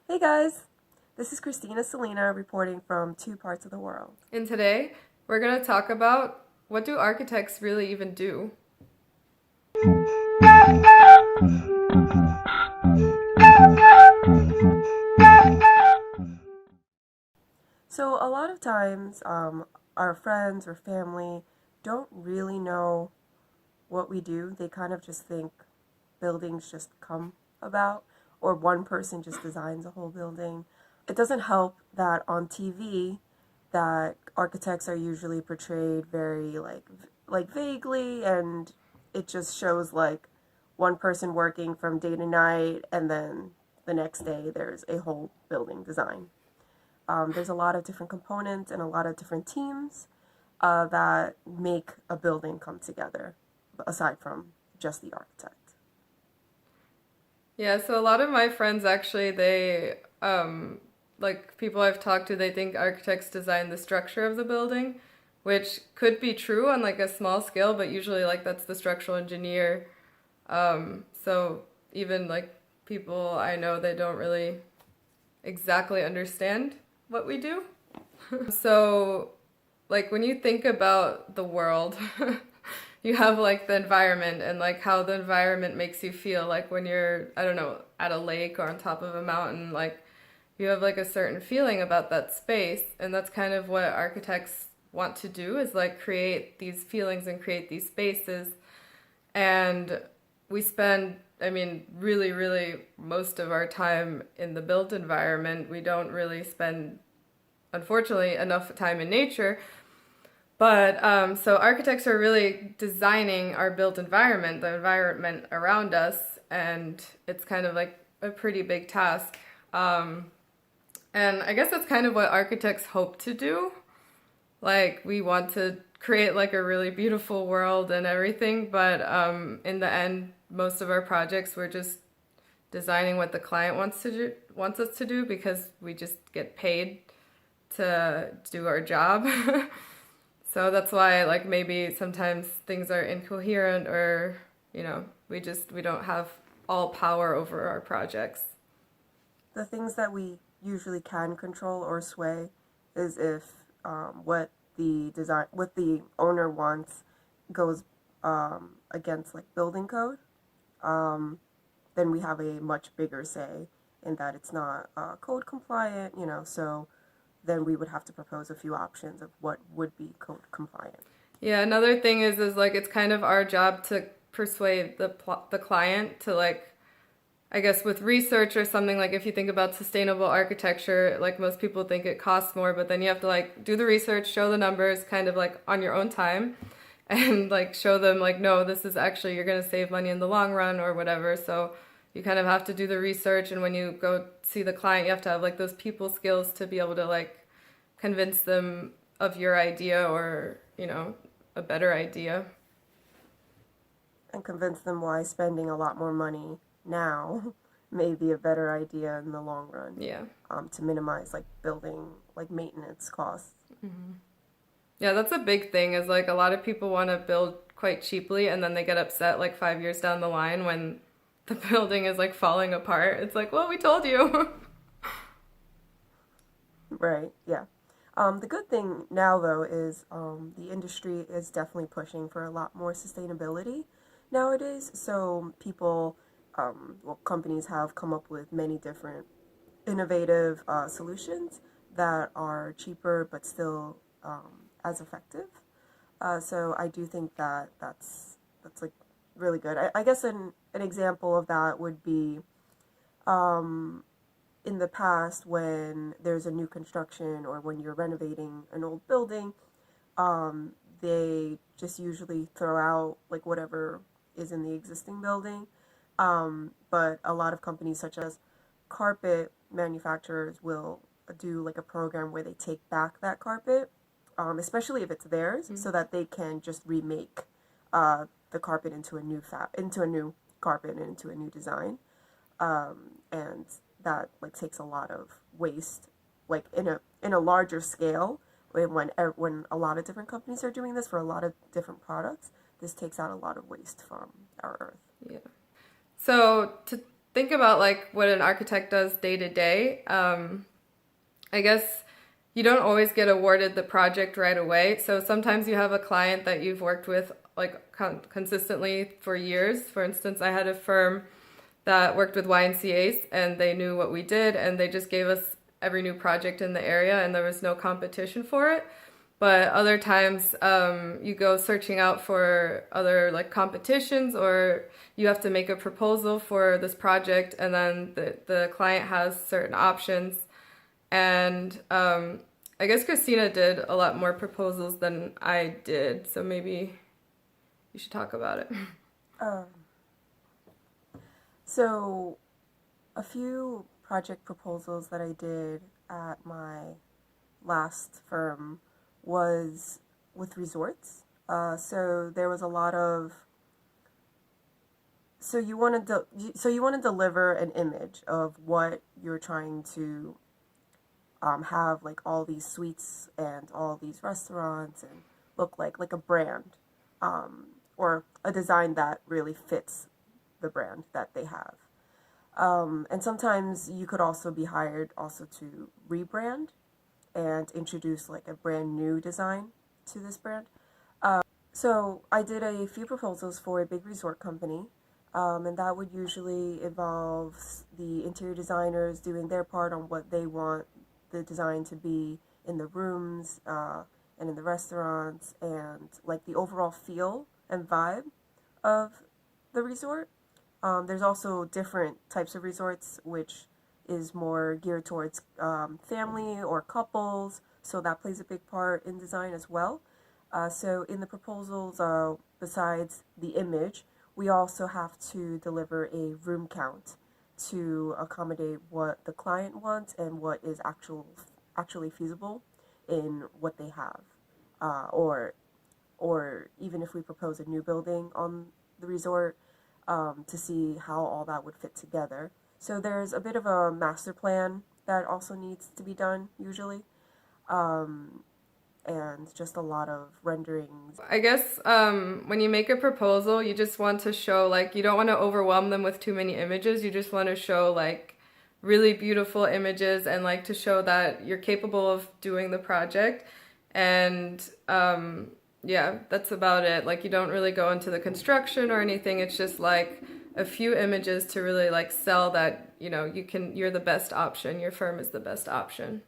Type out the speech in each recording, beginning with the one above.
Hey guys, this is Christina Selena reporting from two parts of the world. And today we're going to talk about what do architects really even do? So, a lot of times, our friends or family don't really know what we do. They kind of just think buildings just come about, or one person just designs a whole building. It doesn't help that on TV, that architects are usually portrayed very like vaguely, and it just shows like one person working from day to night, and then the next day there's a whole building design. There's a lot of different components and a lot of different teams that make a building come together, aside from just the architect. Yeah, so a lot of my friends actually, like people I've talked to, they think architects design the structure of the building, which could be true on like a small scale, but usually like that's the structural engineer. So even like people I know, they don't really exactly understand what we do. So like when you think about the world, you have like the environment and like how the environment makes you feel like when you're, I don't know, at a lake or on top of a mountain, like you have like a certain feeling about that space. And that's kind of what architects want to do is like create these feelings and create these spaces. And we spend, I mean, really, really most of our time in the built environment. We don't really spend, unfortunately, enough time in nature. But so architects are really designing our built environment, the environment around us, and it's kind of like a pretty big task. And I guess that's kind of what architects hope to do. Like we want to create like a really beautiful world and everything, but in the end, most of our projects we're just designing what the client wants us to do because we just get paid to do our job. So that's why like maybe sometimes things are incoherent or, we don't have all power over our projects. The things that we usually can control or sway is if what the owner wants goes against like building code. Um, then we have a much bigger say in that it's not code compliant. So then we would have to propose a few options of what would be code compliant. Yeah, another thing is like it's kind of our job to persuade the client to like I guess with research or something like if you think about sustainable architecture, like most people think it costs more, but then you have to like do the research, show the numbers kind of like on your own time and like show them like no, this is actually you're going to save money in the long run or whatever. So you kind of have to do the research and when you go see the client, you have to have like those people skills to be able to like convince them of your idea or, a better idea. And convince them why spending a lot more money now may be a better idea in the long run, Yeah. to minimize like building like maintenance costs. Yeah, that's a big thing is like a lot of people want to build quite cheaply and then they get upset like 5 years down the line when the building is like falling apart. It's like, well, we told you. Right, yeah. The good thing now, though, is the industry is definitely pushing for a lot more sustainability nowadays. So companies have come up with many different innovative solutions that are cheaper but still as effective. So I do think that that's like really good. I guess an example of that would be um, in the past when there's a new construction or when you're renovating an old building, they just usually throw out like whatever is in the existing building. But a lot of companies, such as carpet manufacturers, will do like a program where they take back that carpet, especially if it's theirs, so that they can just remake the carpet into a new carpet and into a new design. And that like takes a lot of waste, like in a larger scale. When a lot of different companies are doing this for a lot of different products, this takes out a lot of waste from our earth. Yeah. So to think about like what an architect does day to day, I guess you don't always get awarded the project right away. So sometimes you have a client that you've worked with like consistently for years. For instance, I had a firm that worked with YMCA's and they knew what we did and they just gave us every new project in the area and there was no competition for it. But other times you go searching out for other like competitions or you have to make a proposal for this project and then the client has certain options. And I guess Christina did a lot more proposals than I did, so maybe you should talk about it. Um, so, a few project proposals that I did at my last firm was with resorts. So there was a lot of so you want to deliver an image of what you're trying to have like all these suites and all these restaurants and look like a brand or a design that really fits the brand that they have. And sometimes you could also be hired also to rebrand and introduce like a brand new design to this brand. So I did a few proposals for a big resort company, and that would usually involve the interior designers doing their part on what they want the design to be in the rooms and in the restaurants and like the overall feel and vibe of the resort. There's also different types of resorts, which is more geared towards family or couples, so that plays a big part in design as well. So in the proposals, besides the image, we also have to deliver a room count to accommodate what the client wants and what is actually feasible in what they have, or even if we propose a new building on the resort, to see how all that would fit together. So there's a bit of a master plan that also needs to be done usually, and just a lot of renderings. I guess when you make a proposal, you just want to show, like, you don't want to overwhelm them with too many images. You just want to show, like, really beautiful images and, like, to show that you're capable of doing the project. And, yeah, that's about it. Like, you don't really go into the construction or anything. It's just, like, a few images to really, like, sell that, you know, you're the best option. Your firm is the best option.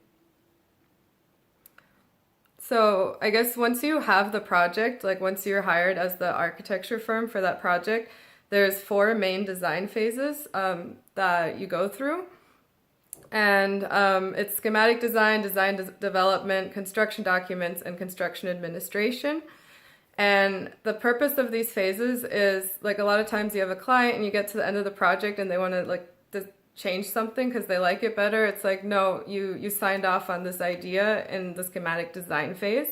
So I guess once you have the project, like once you're hired as the architecture firm for that project, there's four main design phases that you go through. And it's schematic design, development, construction documents, and construction administration. And the purpose of these phases is like a lot of times you have a client and you get to the end of the project and they want to like change something because they like it better. It's like, no, you signed off on this idea in the schematic design phase.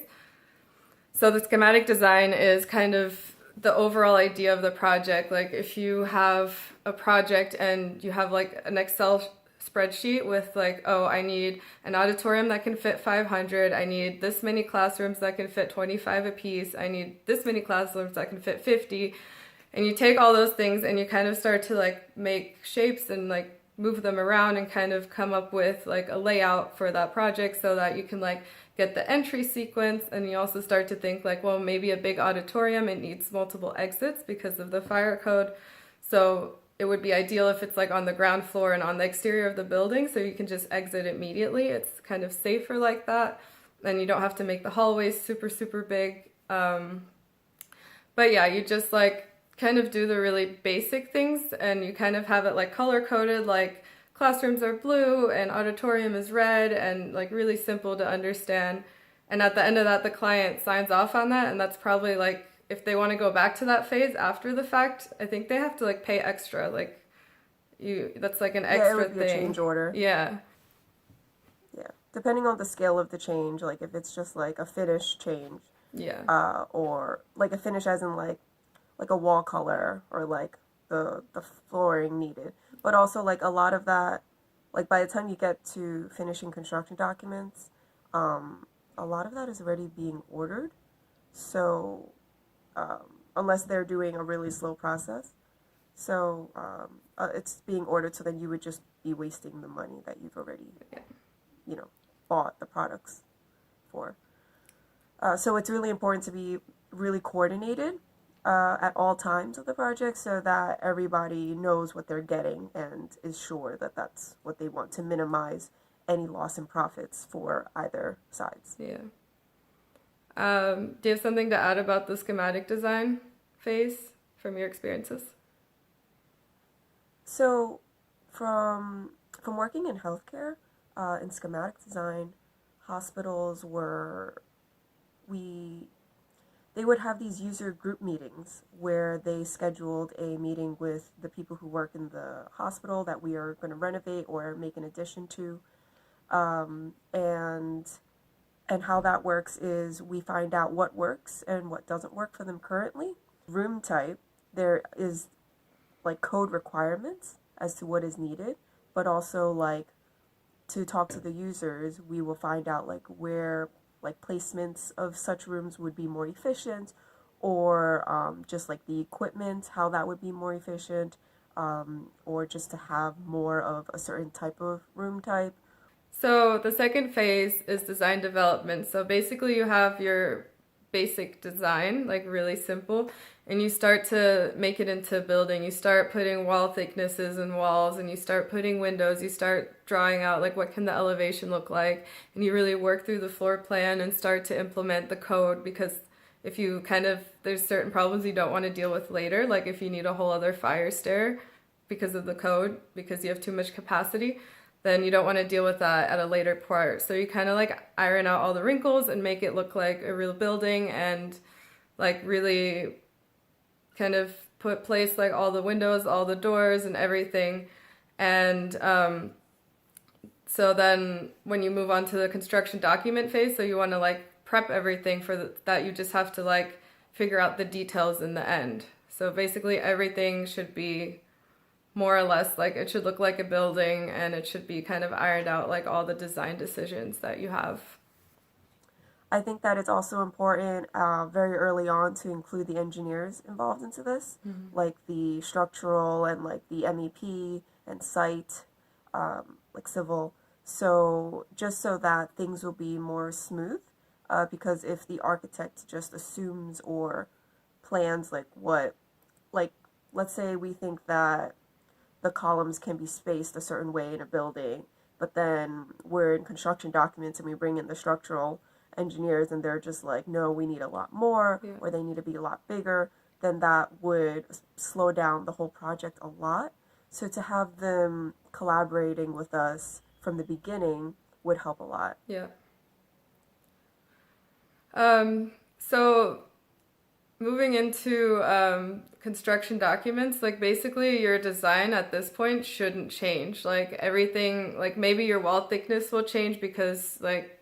So the schematic design is kind of the overall idea of the project. Like if you have a project and you have like an Excel spreadsheet with like, oh, I need an auditorium that can fit 500. I need this many classrooms that can fit 25 apiece. I need this many classrooms that can fit 50. And you take all those things and you kind of start to like make shapes and like move them around and kind of come up with like a layout for that project so that you can like get the entry sequence. And you also start to think like, well, maybe a big auditorium, it needs multiple exits because of the fire code. So it would be ideal if it's like on the ground floor and on the exterior of the building so you can just exit immediately. It's kind of safer like that. And you don't have to make the hallways super, super big. But yeah, you just like kind of do the really basic things and you kind of have it like color coded, like classrooms are blue and auditorium is red and like really simple to understand. And at the end of that, the client signs off on that. And that's probably like, if they want to go back to that phase after the fact, I think they have to like pay extra. Like that's like an extra Yeah, it would be thing. a change order. Yeah. Yeah, depending on the scale of the change, like if it's just like a finish change, Yeah. or like a finish as in like a wall color or like the flooring needed, but also like a lot of that, like by the time you get to finishing construction documents, a lot of that is already being ordered. So unless they're doing a really slow process, So it's being ordered, so then you would just be wasting the money that you've already, Yeah. you know, bought the products for. So it's really important to be really coordinated at all times of the project so that everybody knows what they're getting and is sure that that's what they want to minimize any loss in profits for either sides. Yeah. Do you have something to add about the schematic design phase from your experiences? So from working in healthcare, in schematic design, hospitals were we they would have these user group meetings where they scheduled a meeting with the people who work in the hospital that we are going to renovate or make an addition to, um, and and how that works is we find out what works and what doesn't work for them currently. Room type, there is like code requirements as to what is needed, but also like to talk to the users, we will find out like where like placements of such rooms would be more efficient, or just like the equipment, how that would be more efficient, or just to have more of a certain type of room type. So the second phase is design development. So basically you have your basic design, like really simple, and you start to make it into a building. You start putting wall thicknesses and walls, and you start putting windows. You start drawing out like what can the elevation look like, and you really work through the floor plan and start to implement the code, because if you kind of, there's certain problems you don't want to deal with later, like if you need a whole other fire stair because of the code, because you have too much capacity, then you don't want to deal with that at a later part. So you kind of like iron out all the wrinkles and make it look like a real building, and like really kind of put place like all the windows, all the doors and everything. And so then when you move on to the construction document phase, so you want to like prep everything for that, you just have to like figure out the details in the end. So basically everything should be more or less like it should look like a building, and it should be kind of ironed out like all the design decisions that you have. I think that it's also important very early on to include the engineers involved into this, like the structural and like the MEP and site, like civil. So just so that things will be more smooth, because if the architect just assumes or plans like what, like let's say we think that the columns can be spaced a certain way in a building, but then we're in construction documents and we bring in the structural engineers and they're just like, no, we need a lot more, Yeah. or they need to be a lot bigger, then that would slow down the whole project a lot. So to have them collaborating with us from the beginning would help a lot. Yeah. So moving into construction documents, like basically your design at this point shouldn't change. Like everything, like maybe your wall thickness will change because like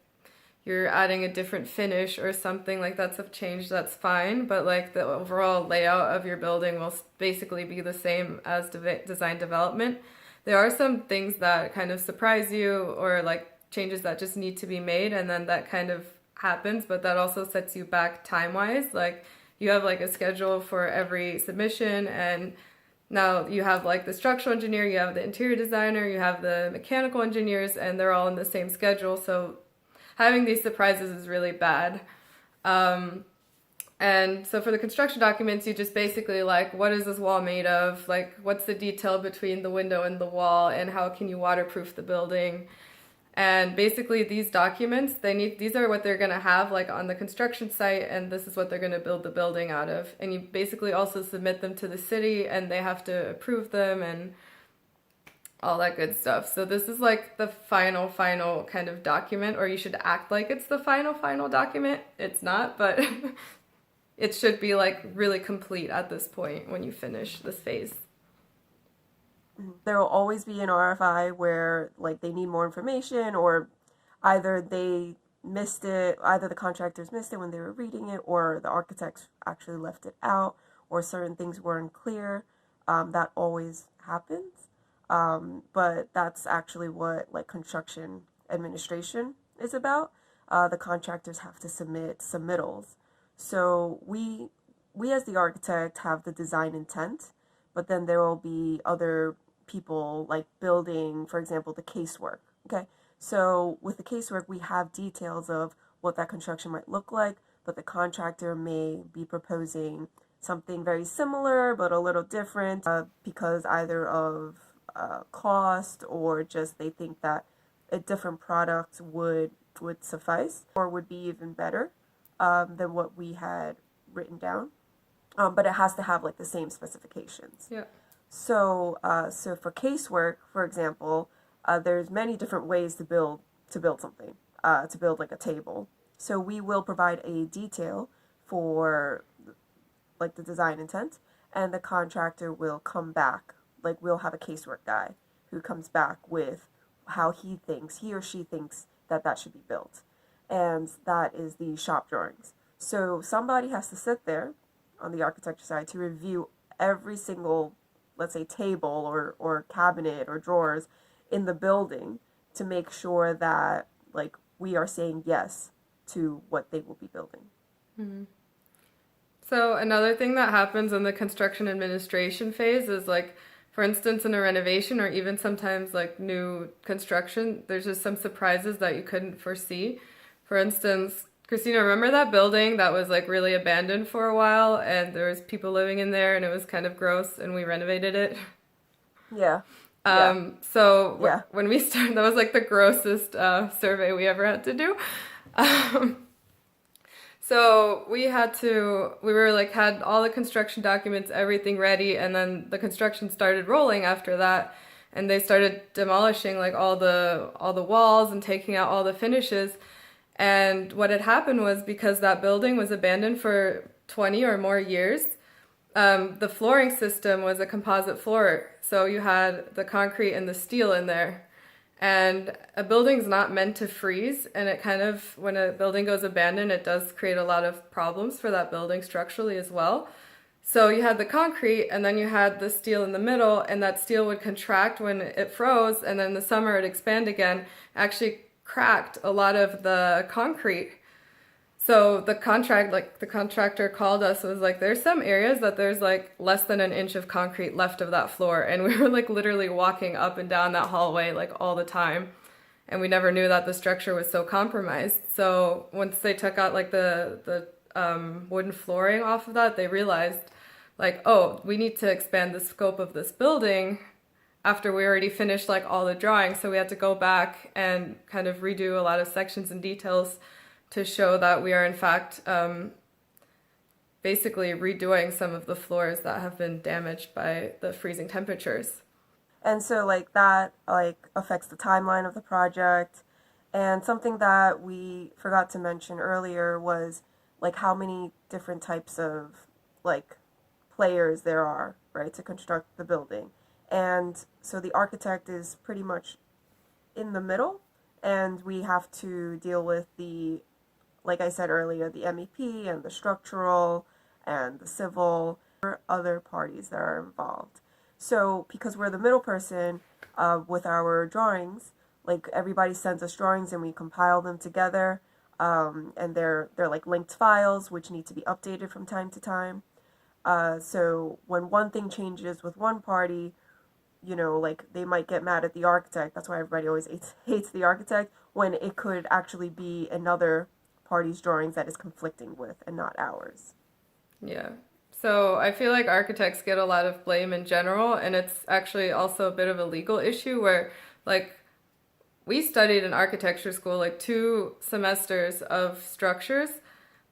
you're adding a different finish or something, like that's a change, that's fine. But like the overall layout of your building will basically be the same as design development. There are some things that kind of surprise you, or like changes that just need to be made, and then that kind of happens, but that also sets you back time-wise. Like you have like a schedule for every submission, and now you have like the structural engineer, you have the interior designer, you have the mechanical engineers, and they're all in the same schedule. So having these surprises is really bad. And so for the construction documents, you just basically like, what is this wall made of? Like, what's the detail between the window and the wall, and how can you waterproof the building? And basically these documents, these are what they're going to have like on the construction site, and this is what they're going to build the building out of. And you basically also submit them to the city, and they have to approve them and all that good stuff. So this is like the final kind of document, or you should act like it's the final document. It's not, but it should be like really complete at this point when you finish this phase. There will always be an RFI where like they need more information, or either they missed it, either the contractors missed it when they were reading it, or the architects actually left it out, or certain things weren't clear. That always happens. But that's actually what like construction administration is about. The contractors have to submit submittals. So we as the architect have the design intent, but then there will be other people like building, for example, the casework. Okay, so with the casework, we have details of what that construction might look like, but the contractor may be proposing something very similar but a little different because either of cost or just they think that a different product would suffice or would be even better than what we had written down. But it has to have like the same specifications. Yeah. So for casework, for example, there's many different ways to build something, to build like a table. So we will provide a detail for like the design intent, and the contractor will come back. Like we'll have a casework guy who comes back with how he or she thinks that that should be built, and that is the shop drawings. So somebody has to sit there on the architecture side to review every single, let's say, table or cabinet or drawers in the building to make sure that like we are saying yes to what they will be building. Mm-hmm. So another thing that happens in the construction administration phase is like, for instance, in a renovation or even sometimes like new construction, there's just some surprises that you couldn't foresee. For instance, Christina, remember that building that was like really abandoned for a while and there was people living in there and it was kind of gross and we renovated it? Yeah. When we started, that was like the grossest survey we ever had to do. So we had all the construction documents, everything ready, and then the construction started rolling after that, and they started demolishing like all the walls and taking out all the finishes. And what had happened was because that building was abandoned for 20 or more years, the flooring system was a composite floor. So you had the concrete and the steel in there. And a building's not meant to freeze, and it kind of, when a building goes abandoned, it does create a lot of problems for that building structurally as well. So you had the concrete, and then you had the steel in the middle, and that steel would contract when it froze, and then in the summer it'd expand again, actually cracked a lot of the concrete. So the contractor called us and was like, there's some areas that there's like less than an inch of concrete left of that floor. And we were like literally walking up and down that hallway like all the time. And we never knew that the structure was so compromised. So once they took out like the wooden flooring off of that, they realized like, oh, we need to expand the scope of this building after we already finished like all the drawings. So we had to go back and kind of redo a lot of sections and details to show that we are in fact basically redoing some of the floors that have been damaged by the freezing temperatures. And so like that like affects the timeline of the project. And something that we forgot to mention earlier was like how many different types of like players there are, right, to construct the building. And so the architect is pretty much in the middle, and we have to deal with the, like I said earlier, the MEP and the structural and the civil, other parties that are involved. So because we're the middle person with our drawings, like everybody sends us drawings and we compile them together, and they're like linked files which need to be updated from time to time. So when one thing changes with one party, you know, like they might get mad at the architect. That's why everybody always hates the architect, when it could actually be another party's drawings that is conflicting with and not ours. Yeah. So I feel like architects get a lot of blame in general, and it's actually also a bit of a legal issue where like we studied in architecture school like 2 semesters of structures,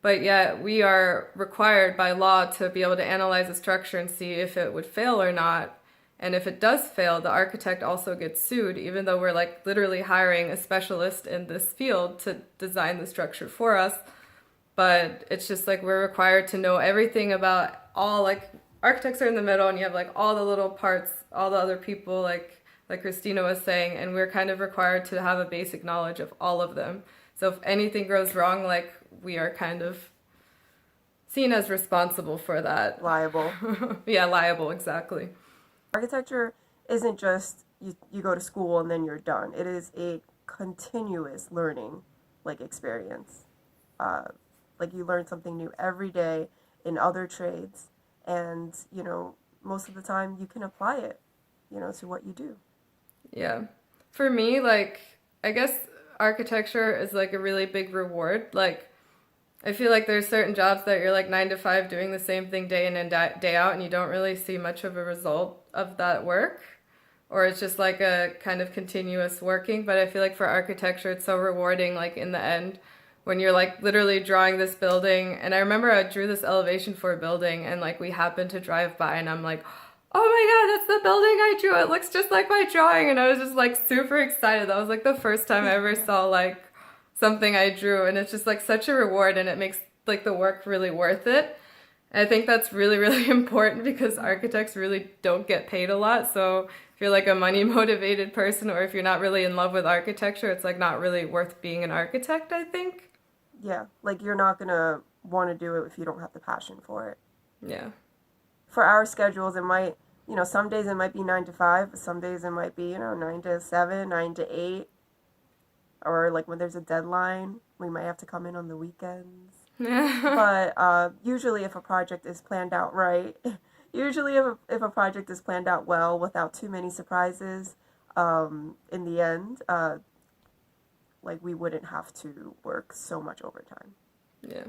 but yet we are required by law to be able to analyze a structure and see if it would fail or not. And if it does fail, the architect also gets sued, even though we're like literally hiring a specialist in this field to design the structure for us. But it's just like we're required to know everything about all, like architects are in the middle and you have like all the little parts, all the other people, like Christina was saying, and we're kind of required to have a basic knowledge of all of them. So if anything goes wrong, like we are kind of seen as responsible for that. Liable. Yeah, liable, exactly. Architecture isn't just you go to school and then you're done. It is a continuous learning like experience. Like you learn something new every day in other trades, and you know most of the time you can apply it, to what you do. Yeah. For me, like, I guess architecture is like a really big reward. Like, I feel like there's certain jobs that you're like 9 to 5 doing the same thing day in and day out, and you don't really see much of a result of that work. Or it's just like a kind of continuous working. But I feel like for architecture, it's so rewarding, like in the end, when you're like literally drawing this building. And I remember I drew this elevation for a building, and like we happened to drive by, and I'm like, oh my God, that's the building I drew. It looks just like my drawing. And I was just like super excited. That was like the first time I ever saw like something I drew. And it's just like such a reward, and it makes like the work really worth it. I think that's really, really important because architects really don't get paid a lot. So if you're like a money motivated person, or if you're not really in love with architecture, it's like not really worth being an architect, I think. Yeah, like you're not gonna want to do it if you don't have the passion for it. Yeah. For our schedules, it might, some days it might be 9 to 5, but some days it might be, 9 to 7, 9 to 8, or like when there's a deadline, we might have to come in on the weekends. But usually, if a project is planned out right, usually if a project is planned out well without too many surprises, in the end, like we wouldn't have to work so much overtime. Yeah.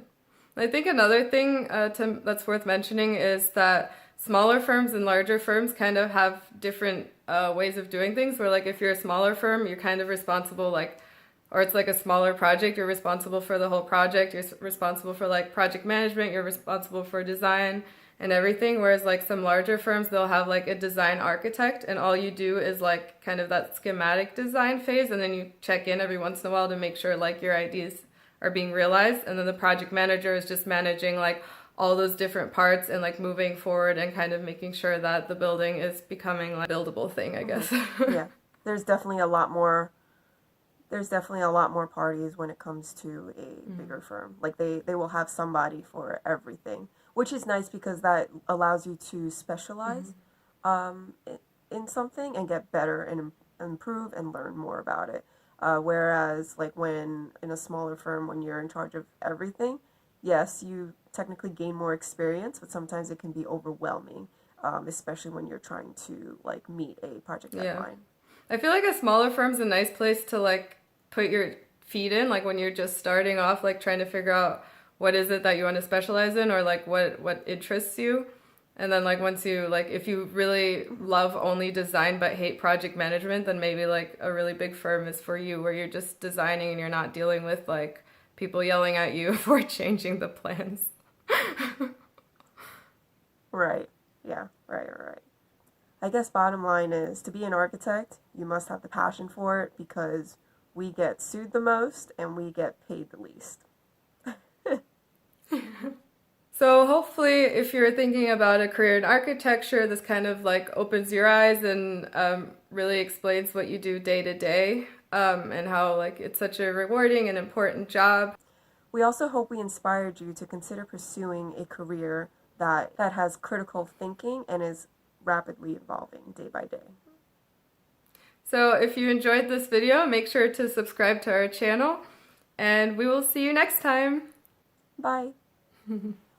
I think another thing that's worth mentioning is that smaller firms and larger firms kind of have different ways of doing things. Where like if you're a smaller firm, you're kind of responsible like, or it's like a smaller project, you're responsible for the whole project. You're responsible for like project management. You're responsible for design and everything. Whereas like some larger firms, they'll have like a design architect, and all you do is like kind of that schematic design phase, and then you check in every once in a while to make sure like your ideas are being realized. And then the project manager is just managing like all those different parts and like moving forward and kind of making sure that the building is becoming like a buildable thing, I guess. Yeah, there's definitely a lot more. There's definitely a lot more parties when it comes to a bigger firm. Like they will have somebody for everything, which is nice because that allows you to specialize in something and get better and improve and learn more about it. Whereas like when in a smaller firm, when you're in charge of everything, yes, you technically gain more experience, but sometimes it can be overwhelming, especially when you're trying to like meet a project Yeah. deadline. I feel like a smaller firm's a nice place to like put your feet in, like when you're just starting off, like trying to figure out what is it that you want to specialize in, or like what interests you. And then like once you like, if you really love only design but hate project management, then maybe like a really big firm is for you, where you're just designing and you're not dealing with like people yelling at you for changing the plans. Right. Yeah. Right. I guess bottom line is to be an architect, you must have the passion for it because we get sued the most and we get paid the least. So hopefully, if you're thinking about a career in architecture, this kind of like opens your eyes and really explains what you do day to day, and how like it's such a rewarding and important job. We also hope we inspired you to consider pursuing a career that has critical thinking and is rapidly evolving day by day. So if you enjoyed this video, make sure to subscribe to our channel, and we will see you next time. Bye.